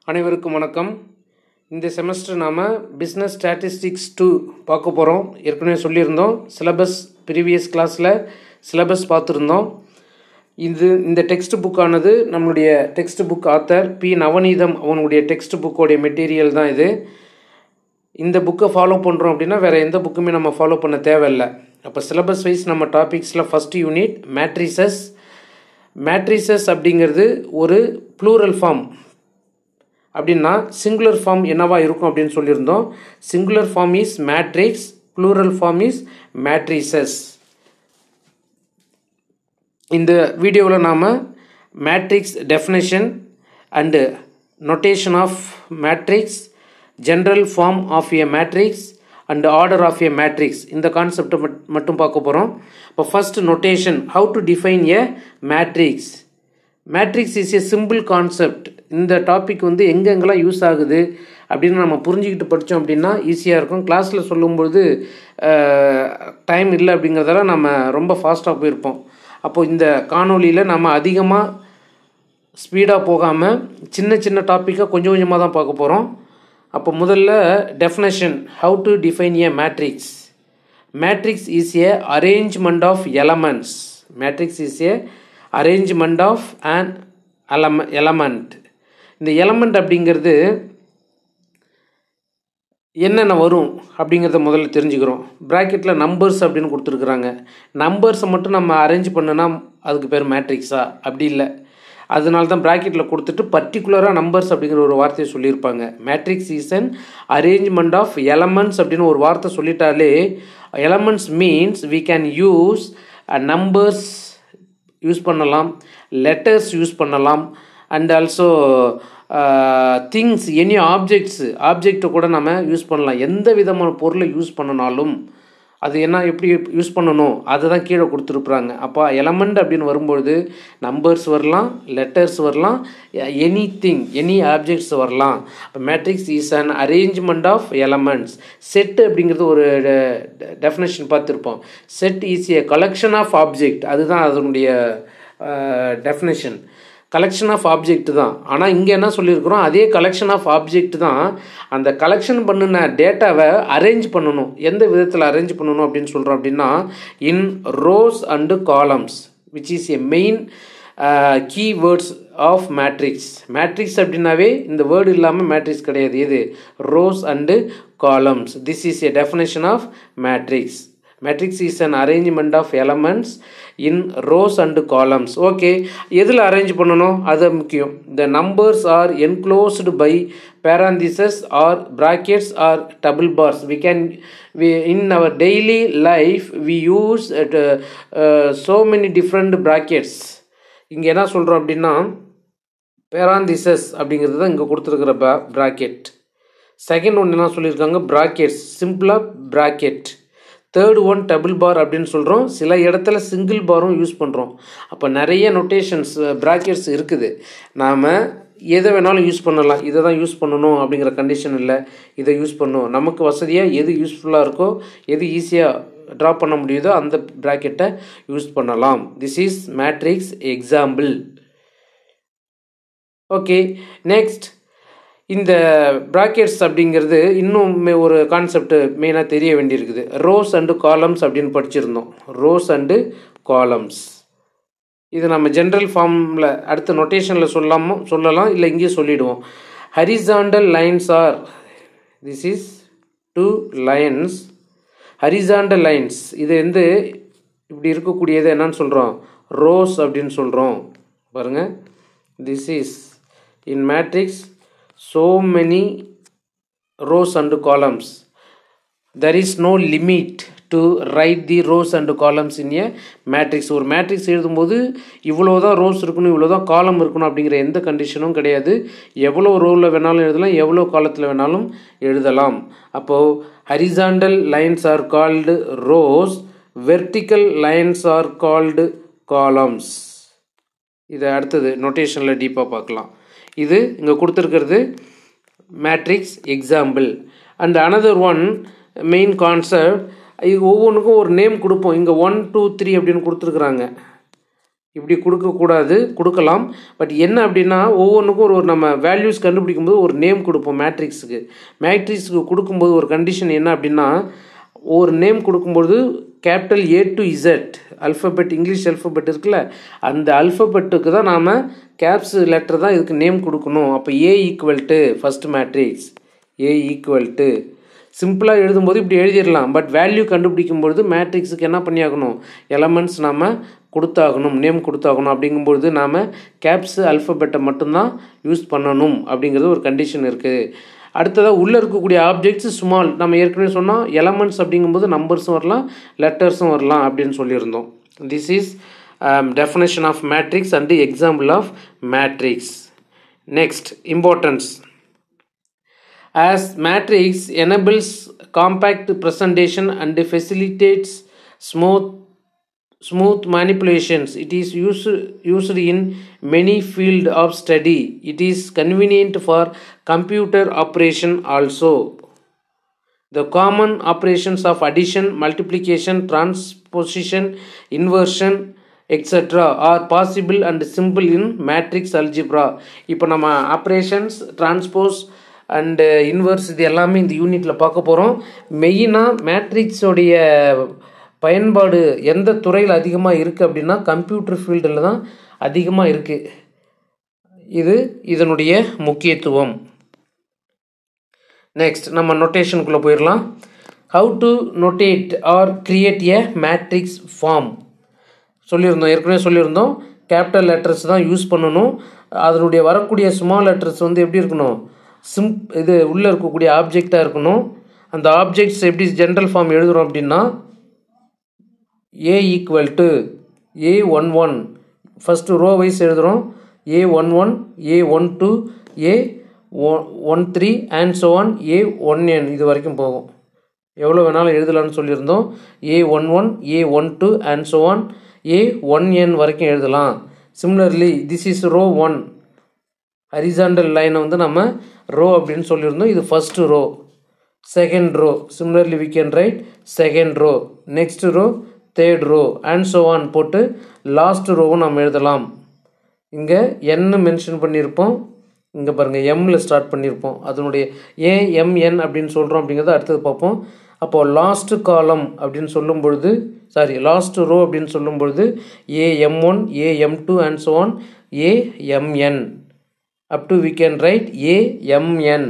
அனைவருக்கும் வணக்கம். இந்த செமஸ்டர் நாம் பிஸ்னஸ் ஸ்டாட்டிஸ்டிக்ஸ் 2 பார்க்க போகிறோம். ஏற்கனவே சொல்லியிருந்தோம், சிலபஸ் ப்ரீவியஸ் கிளாஸில் சிலபஸ் பார்த்துருந்தோம். இந்த டெக்ஸ்ட் புக்கானது நம்மளுடைய textbook author B Navaneetham அவனுடைய டெக்ஸ்ட் புக்கோடைய மெட்டீரியல் தான் இது. இந்த புக்கை ஃபாலோ பண்ணுறோம் அப்படின்னா வேறு எந்த புக்குமே நம்ம ஃபாலோ பண்ண தேவையில்லை. அப்போ சிலபஸ் வைஸ் நம்ம டாபிக்ஸில் ஃபஸ்ட் யூனிட் மேட்ரிசஸ் அப்படிங்கிறது ஒரு ப்ளூரல் ஃபார்ம். அப்படின்னா சிங்குலர் ஃபார்ம் என்னவா இருக்கும் அப்படின்னு சொல்லியிருந்தோம். Singular form is matrix, plural form is matrices. இந்த வீடியோவில் நாம் matrix definition and notation of matrix, general form of a matrix and order of a matrix, இந்த கான்செப்டை மட்டும் பார்க்க போகிறோம். இப்போ first notation, how to define a matrix. Matrix is a simple concept. இந்த டாபிக் எங்கெங்கெல்லாம் யூஸ் ஆகுது அப்படின்னு நம்ம புரிஞ்சுக்கிட்டு படித்தோம் அப்படின்னா ஈஸியாக இருக்கும். கிளாஸில் சொல்லும்பொழுது டைம் இல்லை அப்படிங்கிறதால நம்ம ரொம்ப ஃபாஸ்ட்டாக போயிருப்போம். அப்போது இந்த காணொலியில் நம்ம அதிகமாக ஸ்பீடாக போகாமல் சின்ன சின்ன டாப்பிக்காக கொஞ்சம் கொஞ்சமாக தான் பார்க்க போகிறோம். அப்போ முதல்ல definition, how to define a matrix. Matrix is a arrangement of elements. Matrix is a arrangement of an element. இந்த எலமெண்ட் அப்படிங்கிறது என்னென்ன வரும் அப்படிங்கிறத முதல்ல தெரிஞ்சுக்கிறோம். ப்ராக்கெட்டில் நம்பர்ஸ் அப்படின்னு கொடுத்துருக்குறாங்க. நம்பர்ஸை மட்டும் நம்ம அரேஞ்ச் பண்ணுனா அதுக்கு பேர் மேட்ரிக்ஸா? அப்படி இல்லை. அதனால தான் ப்ராக்கெட்டில் கொடுத்துட்டு பர்டிகுலராக நம்பர்ஸ் அப்படிங்கிற ஒரு வார்த்தையை சொல்லியிருப்பாங்க. Matrix is an arrangement of elements அப்படின்னு ஒரு வார்த்தை சொல்லிட்டாலே, elements means we can use numbers use பண்ணலாம், லெட்டர்ஸ் யூஸ் பண்ணலாம், அண்ட் ஆல்சோ திங்ஸ், எனி ஆப்ஜெக்டை கூட நம்ம யூஸ் பண்ணலாம். எந்த விதமான பொருளை யூஸ் பண்ணனாலும் அது எப்படி யூஸ் பண்ணணும் அதை தான் கீழே கொடுத்துருக்குறாங்க. அப்போ எலமெண்ட் அப்படின்னு வரும்பொழுது நம்பர்ஸ் வரலாம், லெட்டர்ஸ் வரலாம், எனி ஆப்ஜெக்ட்ஸ் வரலாம். இப்போ matrix is an arrangement of elements. Set அப்படிங்கிறது ஒரு டெஃபினேஷன் பார்த்துருப்போம். Set is a collection of object. அதுதான் அதனுடைய டெஃபினேஷன். கலெக்ஷன் ஆஃப் ஆப்ஜெக்ட் தான். ஆனால் இங்கே என்ன சொல்லியிருக்கிறோம், அதே கலெக்ஷன் ஆஃப் ஆப்ஜெக்ட் தான். அந்த கலெக்ஷன் பண்ணின டேட்டாவை அரேஞ்ச் பண்ணணும். எந்த விதத்தில் அரேஞ்ச் பண்ணணும் அப்படின்னு சொல்கிறோம் அப்படின்னா, in rows and columns, which is a main key words of matrix. Matrix அப்படின்னாவே இந்த வேர்டு இல்லாமல் மேட்ரிக்ஸ் கிடையாது. இது rows and columns. This is a definition of matrix. Matrix is an arrangement of elements in rows and columns. Okay, எதில் arrange பண்ணணும் அது முக்கியம். The numbers are enclosed by parentheses or brackets or double bars. In our daily life we use so many different brackets. இங்கே என்ன சொல்கிறோம் அப்படின்னா, parentheses அப்படிங்கிறது தான் இங்கே கொடுத்துருக்கிற bracket. செகண்ட் ஒன்று என்ன சொல்லியிருக்காங்க, brackets, சிம்பிளாக bracket. Third one double bar அப்படின்னு சொல்கிறோம். சில இடத்துல சிங்கிள் பாரும் யூஸ் பண்ணுறோம். அப்போ நிறைய நொட்டேஷன்ஸ் ப்ராக்கெட்ஸ் இருக்குது. நாம் எதை வேணாலும் யூஸ் பண்ணலாம். இதை தான் யூஸ் பண்ணணும் அப்படிங்கிற கண்டிஷன் இல்லை. இதை யூஸ் பண்ணணும், நமக்கு வசதியாக எது யூஸ்ஃபுல்லாக இருக்கோ, எது ஈஸியாக ட்ரா பண்ண முடியுதோ அந்த ப்ராக்கெட்டை யூஸ் பண்ணலாம். This is matrix example. Okay, next இந்த ப்ராக்கெட்ஸ் அப்படிங்கிறது இன்னும் ஒரு கான்செப்ட் மெயினாக தெரிய வேண்டியிருக்குது. ரோஸ் அண்டு காலம்ஸ் அப்படின்னு படிச்சிருந்தோம். ரோஸ் அண்டு காலம்ஸ் இது நம்ம ஜென்ரல் ஃபார்மில் அடுத்த நொட்டேஷனில் சொல்லலாம், இல்லை இங்கேயே சொல்லிவிடுவோம். Horizontal lines R, this is 2 lines. Horizontal lines இது இப்படி இருக்கக்கூடியது என்னன்னு சொல்கிறோம், ரோஸ் அப்படின்னு சொல்கிறோம். பாருங்கள், this is in matrix so many rows and columns. There is no limit to write the rows and columns in a matrix. ஒரு matrix எழுதும்போது இவ்வளோ தான் ரோஸ் இருக்கணும், இவ்வளோ தான் காலம் இருக்கணும் அப்படிங்கிற எந்த கண்டிஷனும் கிடையாது. எவ்வளோ ரோவில் வேணாலும் எழுதலாம், எவ்வளோ காலத்தில் வேணாலும் எழுதலாம். அப்போது horizontal lines are called rose, vertical lines are called columns. இதை அடுத்தது நோட்டேஷனில் டீப்பாக பார்க்கலாம். இது இங்கே கொடுத்துருக்கிறது matrix example. And another one main concept, இது ஒவ்வொன்றுக்கும் ஒரு நேம் கொடுப்போம். இங்கே 1 2 3 அப்படின்னு கொடுத்துருக்குறாங்க. இப்படி கொடுக்கக்கூடாது, கொடுக்கலாம். பட் என்ன அப்படின்னா ஒவ்வொன்றுக்கும் ஒரு நம்ம வேல்யூஸ் கண்டுபிடிக்கும்போது ஒரு நேம் கொடுப்போம் மேட்ரிக்ஸுக்கு. மேட்ரிக்ஸுக்கு கொடுக்கும்போது ஒரு கண்டிஷன் என்ன அப்படின்னா, ஒரு நேம் கொடுக்கும்போது capital A to Z alphabet, English alphabet இருக்குல்ல, அந்த அல்ஃபபெட்டுக்கு தான் நாம் கேப்ஸ் லெட்டர் தான் இதுக்கு நேம் கொடுக்கணும். அப்போ A equal to first matrix, A equal to சிம்பிளாக எழுதும்போது இப்படி எழுதிடலாம். பட் வேல்யூ கண்டுபிடிக்கும்பொழுது மேட்ரிக்ஸுக்கு என்ன பண்ணியாகணும், எலமெண்ட்ஸ் நாம் கொடுத்தாகணும், நேம் கொடுத்தாகணும். அப்படிங்கும்பொழுது நாம் கேப்ஸ் அல்ஃபபெட்டை மட்டும்தான் யூஸ் பண்ணணும் அப்படிங்கிறது ஒரு கண்டிஷன் இருக்குது. அடுத்ததாக உள்ளே இருக்கக்கூடிய ஆப்ஜெக்ட்ஸ் ஸ்மால். நம்ம ஏற்கனவே சொன்னால் எலமெண்ட்ஸ் அப்படிங்கும்போது நம்பர்ஸும் வரலாம், லெட்டர்ஸும் வரலாம் அப்படின்னு சொல்லியிருந்தோம். This is definition of matrix and example of matrix. Next, importance. As matrix enables compact presentation and facilitates smooth manipulations, it is used in many fields of study. It is convenient for computer operation also. The common operations of addition, multiplication, transposition, inversion, etc. are possible and simple in matrix algebra. இப்போ நம்ம operations, transpose and inverse இது எல்லாமே இந்த யூனிட்டில் பார்க்க போகிறோம். மெயினாக மேட்ரிக்ஸோடைய பயன்பாடு எந்த துறையில் அதிகமாக இருக்குது அப்படின்னா கம்ப்யூட்டர் ஃபீல்டில் தான் அதிகமாக இருக்குது. இது இதனுடைய முக்கியத்துவம். நெக்ஸ்ட் நம்ம நோட்டேஷனுக்குள்ளே போயிடலாம். How to notate or create a matrix form சொல்லியிருந்தோம், ஏற்கனவே சொல்லியிருந்தோம். கேபிட்டல் லெட்டர்ஸ் தான் யூஸ் பண்ணணும். அதனுடைய வரக்கூடிய ஸ்மால் லெட்டர்ஸ் வந்து எப்படி இருக்கணும், இது உள்ளே இருக்கக்கூடிய ஆப்ஜெக்டாக இருக்கணும். அந்த ஆப்ஜெக்ட்ஸ் எப்படி ஜென்ரல் ஃபார்ம் எழுதுகிறோம் அப்படின்னா A equal to A11 first row wise எழுதுகிறோம். A11, A12, A13 and so on A1n இது வரைக்கும் போகும். எவ்வளோ வேணாலும் எழுதலான்னு சொல்லியிருந்தோம். A11, A12 and so on A1n வரைக்கும் எழுதலாம். Similarly this is row 1. Horizontal லைனை வந்து நம்ம ரோ அப்படின்னு சொல்லியிருந்தோம். இது first row, second row. Similarly we can write second row, next row, third row and so on போட்டு லாஸ்ட் ரோவும் நம்ம எழுதலாம். இங்கே n மென்ஷன் பண்ணியிருப்போம், இங்கே பாருங்கள் எம்மில் ஸ்டார்ட் பண்ணியிருப்போம். அதனுடைய AMN அப்படின்னு சொல்கிறோம் அப்படிங்கிறத அடுத்தது பார்ப்போம். அப்போது லாஸ்ட் காலம் அப்படின்னு சொல்லும் பொழுது, லாஸ்ட் ரோ அப்படின்னு சொல்லும் பொழுது AM1, AM2 and so on AMN up to we can write AMN.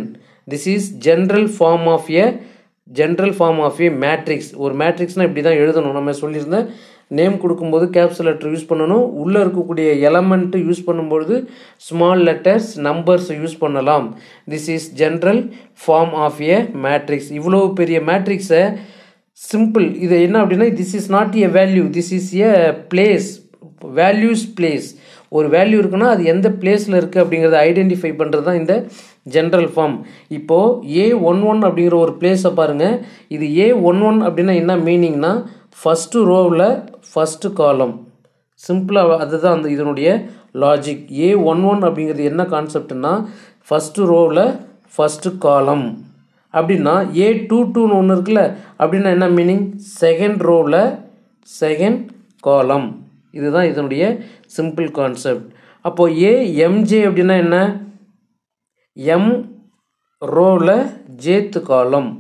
This is general form of a matrix. ஒரு மேட்ரிக்ஸ்னால் இப்படி தான் எழுதணும். நம்ம சொல்லியிருந்தேன், நேம் கொடுக்கும்போது கேப்ஸ் லெட்டர் யூஸ் பண்ணணும். உள்ளே இருக்கக்கூடிய எலமெண்ட்டு யூஸ் பண்ணும்பொழுது ஸ்மால் லெட்டர்ஸ், நம்பர்ஸ் யூஸ் பண்ணலாம். This is general form of a matrix. இவ்வளோ பெரிய மேட்ரிக்ஸை சிம்பிள், இது என்ன அப்படின்னா this is not a value, this is a place, values place. ஒரு வேல்யூ இருக்குன்னா அது எந்த பிளேஸில் இருக்குது அப்படிங்கிறத ஐடென்டிஃபை பண்ணுறது தான் இந்த ஜென்ரல் ஃபார்ம். இப்போது A11 அப்படிங்கிற ஒரு பிளேஸை பாருங்கள். இது A11 அப்படின்னா என்ன மீனிங்னா ஃபஸ்ட்டு ரோவில் ஃபஸ்ட்டு காலம். சிம்பிளாக அதுதான் அந்த இதனுடைய லாஜிக். A11 அப்படிங்கிறது என்ன கான்செப்ட்னா ஃபஸ்ட்டு ரோவில் ஃபஸ்ட்டு காலம். அப்படின்னா A22ன்னு ஒன்று இருக்குல்ல, அப்படின்னா என்ன மீனிங், செகண்ட் ரோவில் செகண்ட் காலம். இதுதான் இதனுடைய சிம்பிள் கான்செப்ட். அப்போது AMJ அப்படின்னா என்ன, M ரோவில் ஜேத்து காலம்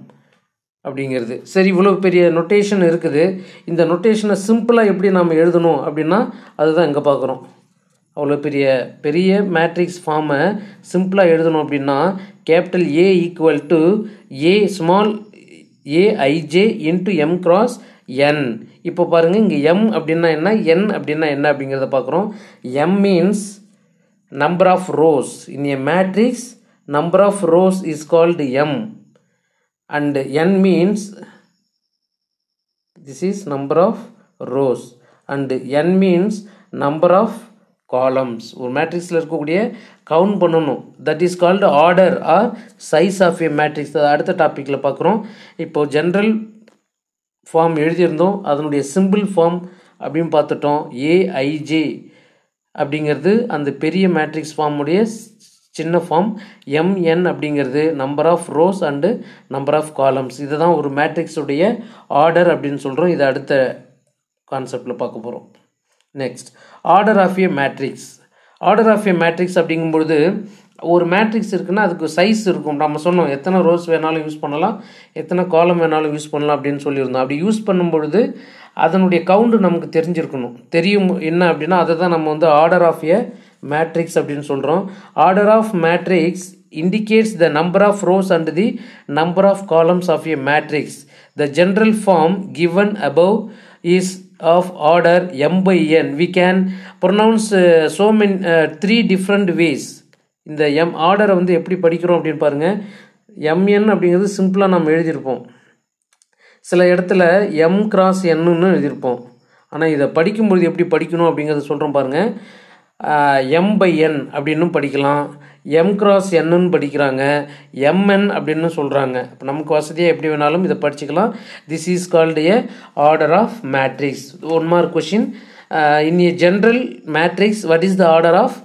அப்படிங்கிறது. சரி, இவ்வளோ பெரிய நொட்டேஷன் இருக்குது. இந்த நொட்டேஷனை சிம்பிளாக எப்படி நாம் எழுதணும் அப்படின்னா அதுதான் இங்கே பார்க்குறோம். அவ்வளோ பெரிய மேட்ரிக்ஸ் ஃபார்மை சிம்பிளாக எழுதணும் அப்படின்னா capital A equal to A small AIJ into M cross N. இப்போ பாருங்கள், இங்கே M அப்படின்னா என்ன, N அப்படின்னா என்ன அப்படிங்கிறத பார்க்குறோம். M means number of rows. In a matrix number of rows is called M and N means this is number of rows and N means number of columns. ஒரு மேட்ரிக்ஸில் இருக்கக்கூடிய கவுண்ட் பண்ணணும். That is called order or size of a matrix. அது அடுத்த டாப்பிக்கில் பார்க்குறோம். இப்போது general form எழுதியிருந்தோம், அதனுடைய சிம்பிள் ஃபார்ம் அப்படின்னு பார்த்துட்டோம். AIJ அப்படிங்கிறது அந்த பெரிய மேட்ரிக்ஸ் ஃபார்முடைய சின்ன ஃபார்ம். MN அப்படிங்கிறது number of rows and number of columns. இதை தான் ஒரு மேட்ரிக்ஸுடைய ஆர்டர் அப்படின்னு சொல்கிறோம். இதை அடுத்த கான்செப்டில் பார்க்க போகிறோம். Next order of a matrix. Order of a matrix அப்படிங்கும்பொழுது ஒரு மேட்ரிக்ஸ் இருக்குன்னா அதுக்கு சைஸ் இருக்கும். நம்ம சொன்னோம் எத்தனை ரோஸ் வேணாலும் யூஸ் பண்ணலாம், எத்தனை காலம் வேணாலும் யூஸ் பண்ணலாம் அப்படின்னு சொல்லியிருந்தோம். அப்படி யூஸ் பண்ணும்பொழுது அதனுடைய கவுண்டு நமக்கு தெரிஞ்சிருக்கணும். தெரியும் என்ன அப்படின்னா அதை தான் நம்ம வந்து ஆர்டர் ஆஃப் ஏ மேட்ரிக்ஸ் அப்படின்னு சொல்கிறோம். Order of matrix indicates the number of rows and the number of columns of a matrix. The general form given above is of order m by n. We can pronounce so many 3 different ways. இந்த m ஆர்டரை வந்து எப்படி படிக்கிறோம் அப்படின்னு பாருங்கள். mn அப்படிங்கிறது சிம்பிளாக நம்ம எழுதியிருப்போம். சில இடத்துல m cross nன்னு எழுதியிருப்போம். ஆனால் இதை படிக்கும்பொழுது எப்படி படிக்கணும் அப்படிங்கிறத சொல்கிறோம் பாருங்கள். m by n அப்படின்னு படிக்கலாம், m cross nன்னு படிக்கிறாங்க, mn அப்படின்னு சொல்கிறாங்க. இப்போ நமக்கு வசதியாக எப்படி வேணாலும் இதை படிச்சுக்கலாம். This is called a order of matrix. One mark question. In a general matrix what is the order of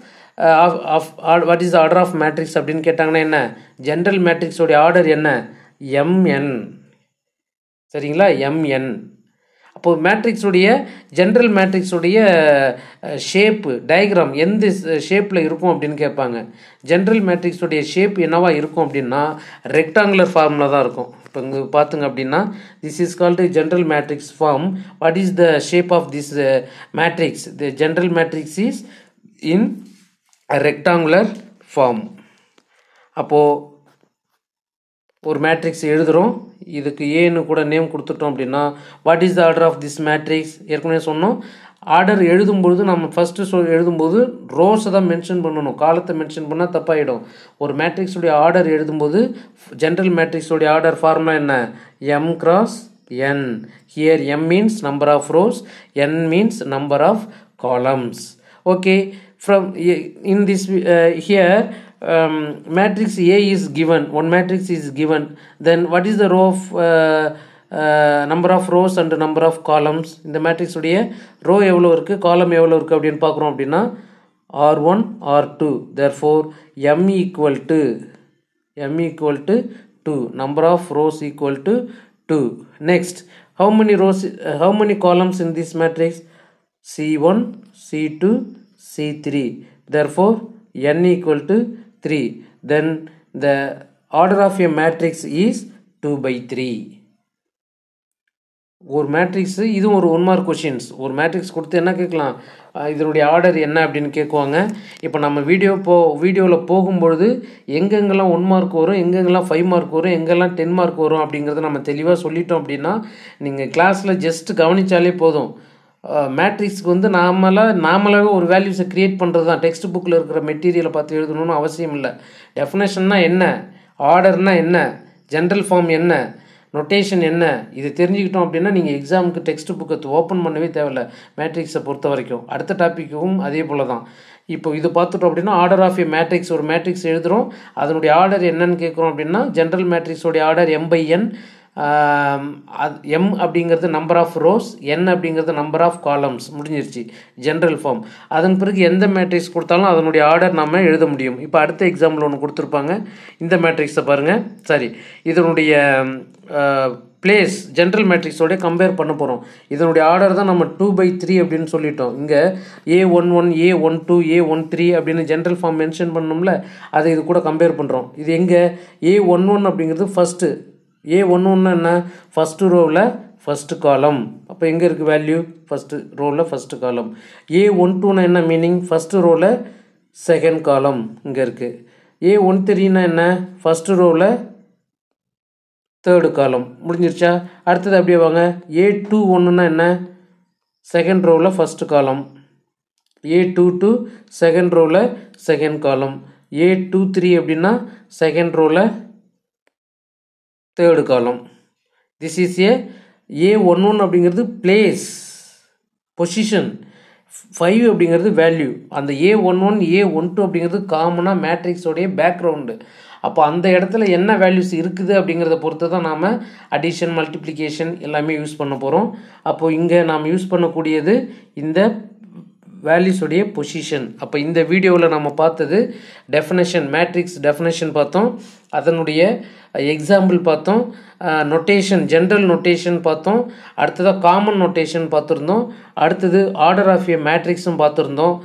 what is the order of matrix அப்படின்னு கேட்டாங்கன்னா என்ன? ஜென்ரல் மேட்ரிக்ஸோடைய ஆர்டர் என்ன? mn. சரிங்களா? mn. அப்போது மேட்ரிக்ஸுடைய ஜென்ரல் மேட்ரிக்ஸுடைய ஷேப்பு டயக்ராம் எந்த ஷேப்பில் இருக்கும் அப்படின்னு கேட்பாங்க. ஜென்ரல் மேட்ரிக்ஸுடைய ஷேப் என்னவா இருக்கும் அப்படின்னா ரெக்டாங்குலர் ஃபார்மில் தான் இருக்கும். இப்போ இங்கே பார்த்துங்க அப்படின்னா this is called general matrix form. What is the shape of this matrix? The general matrix is in rectangular form. அப்போது ஒரு மேட்ரிக்ஸ் எழுதுகிறோம், இதுக்கு ஏன்னு கூட நேம் கொடுத்துட்டோம் அப்படின்னா what is the order of this matrix? ஏற்கனவே சொன்னோம், ஆர்டர் எழுதும்பொழுது நம்ம ஃபஸ்ட்டு எழுதும்போது ரோஸை தான் மென்ஷன் பண்ணணும், காலத்தை மென்ஷன் பண்ணால் தப்பாயிடும். ஒரு மேட்ரிக்ஸுடைய ஆர்டர் எழுதும்போது ஜென்ரல் மேட்ரிக்ஸுடைய ஆர்டர் ஃபார்முலா என்ன? m cross n. Here m means number of rows, n means number of columns. Okay, from in this here matrix A is given, one matrix is given, then what is the row of number of rows and number of columns? இந்த matrix உடைய row எவ்வளோ இருக்குது, காலம் எவ்வளோ இருக்குது அப்படின்னு பார்க்குறோம் அப்படின்னா r1 r2. therefore m equal to 2, number of rows equal to 2. next, how many rows, how many columns in this matrix? c1 c2 c3. therefore n equal to 3. then the order of a matrix is 2 by 3. ஒரு matrix இது ஒரு 1 mark questions. ஒரு matrix கொடுத்து என்ன கேட்கலாம், இதனுடைய order என்ன அப்படின்னு கேட்குவாங்க. இப்போ நம்ம வீடியோவில் போகும்பொழுது எங்கெங்கெல்லாம் 1 மார்க் வரும், எங்கெங்கெல்லாம் 5 மார்க் வரும், எங்கெல்லாம் 10 மார்க் வரும் அப்படிங்கிறத நம்ம தெளிவாக சொல்லிட்டோம் அப்படின்னா நீங்கள் கிளாஸில் ஜஸ்ட் கவனித்தாலே போதும். மேட்ரிக்ஸ்க்கு வந்து நாமளாகவே ஒரு வேல்யூஸை க்ரியேட் பண்ணுறது தான். டெக்ஸ்ட் புக்கில் இருக்கிற மெட்டீரியலை பார்த்து எழுதணும்னு அவசியம் இல்லை. டெஃபினேஷன்னா என்ன, ஆர்டர்னா என்ன, ஜென்ரல் ஃபார்ம் என்ன, நொட்டேஷன் என்ன, இது தெரிஞ்சுக்கிட்டோம் அப்படின்னா நீங்கள் எக்ஸாமுக்கு டெக்ஸ்ட் புக்கை ஓப்பன் பண்ணவே தேவையில்லை. மேட்ரிக்ஸை பொறுத்த வரைக்கும் அடுத்த டாப்பிக்கும் அதே போல் தான். இப்போ இது பார்த்துட்டோம் அப்படின்னா ஆர்டர் ஆஃப் ஏ மேட்ரிக்ஸ், ஒரு மேட்ரிக்ஸ் எழுதுகிறோம், அதனுடைய ஆர்டர் என்னன்னு கேட்குறோம் அப்படின்னா ஜென்ரல் மேட்ரிக்ஸோடைய order m by n. m அப்படிங்கிறது நம்பர் ஆஃப் ரோஸ், n அப்படிங்கிறது நம்பர் ஆஃப் காலம்ஸ். முடிஞ்சிருச்சு ஜென்ரல் ஃபார்ம். அதன் பிறகு எந்த மேட்ரிக்ஸ் கொடுத்தாலும் அதனுடைய ஆர்டர் நம்ம எழுத முடியும். இப்போ அடுத்த எக்ஸாம்பிள் ஒன்று கொடுத்துருப்பாங்க, இந்த மேட்ரிக்ஸை பாருங்கள். சரி, இதனுடைய பிளேஸ் ஜென்ரல் மேட்ரிக்ஸோடைய கம்பேர் பண்ண போகிறோம். இதனுடைய ஆர்டர் தான் நம்ம 2 by 3 அப்படின்னு சொல்லிட்டோம். இங்கே a11 a12 a13 அப்படின்னு ஜென்ரல் ஃபார்ம் மென்ஷன் பண்ணோம்ல, அதை இது கூட கம்பேர் பண்ணுறோம். இது எங்கே a11 அப்படிங்கிறது ஃபஸ்ட்டு, a11 என்ன, ஃபஸ்ட்டு ரோவில் ஃபஸ்ட்டு காலம். அப்போ எங்கே இருக்குது வேல்யூ? ஃபஸ்ட்டு ரோவில் ஃபஸ்ட்டு காலம். a12 என்ன மீனிங்? ஃபஸ்ட்டு ரோவில் செகண்ட் காலம் இங்கே இருக்குது. a13 என்ன? ஃபஸ்ட்டு ரோவில் தேர்டு காலம். முடிஞ்சிருச்சா? அடுத்தது அப்படியே வாங்க. a21 என்ன? செகண்ட் ரோவில் ஃபஸ்ட்டு காலம். a22 second ரோவில் second column. a23 அப்படின்னா செகண்ட் ரோவில் third column. This is a11 அப்படிங்கிறது பிளேஸ், பொசிஷன். 5 அப்படிங்கிறது வேல்யூ. அந்த a11 a12 அப்படிங்கிறது காமனாக மேட்ரிக்ஸோடைய பேக்ரவுண்டு. அப்போ அந்த இடத்துல என்ன வேல்யூஸ் இருக்குது அப்படிங்கிறத பொறுத்து தான் நாம் அடிஷன் மல்டிப்ளிகேஷன் எல்லாமே யூஸ் பண்ண போகிறோம். அப்போது இங்கே நாம் யூஸ் பண்ணக்கூடியது இந்த வேல்யூஸுடைய பொசிஷன். அப்போ இந்த வீடியோவில் நம்ம பார்த்தது டெஃபினேஷன், மேட்ரிக்ஸ் டெஃபினேஷன் பார்த்தோம், அதனுடைய எக்ஸாம்பிள் பார்த்தோம், நொட்டேஷன், ஜென்ரல் நொட்டேஷன் பார்த்தோம், அடுத்ததாக காமன் நொட்டேஷன் பார்த்துருந்தோம், அடுத்தது ஆர்டர் ஆஃப் ஏ மேட்ரிக்ஸும் பார்த்துருந்தோம்.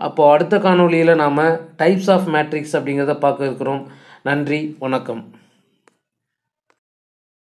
அப்போது அடுத்த காணொலியில் நாம் டைப்ஸ் ஆஃப் மேட்ரிக்ஸ் அப்படிங்கிறத பார்க்க இருக்கிறோம். நன்றி, வணக்கம்.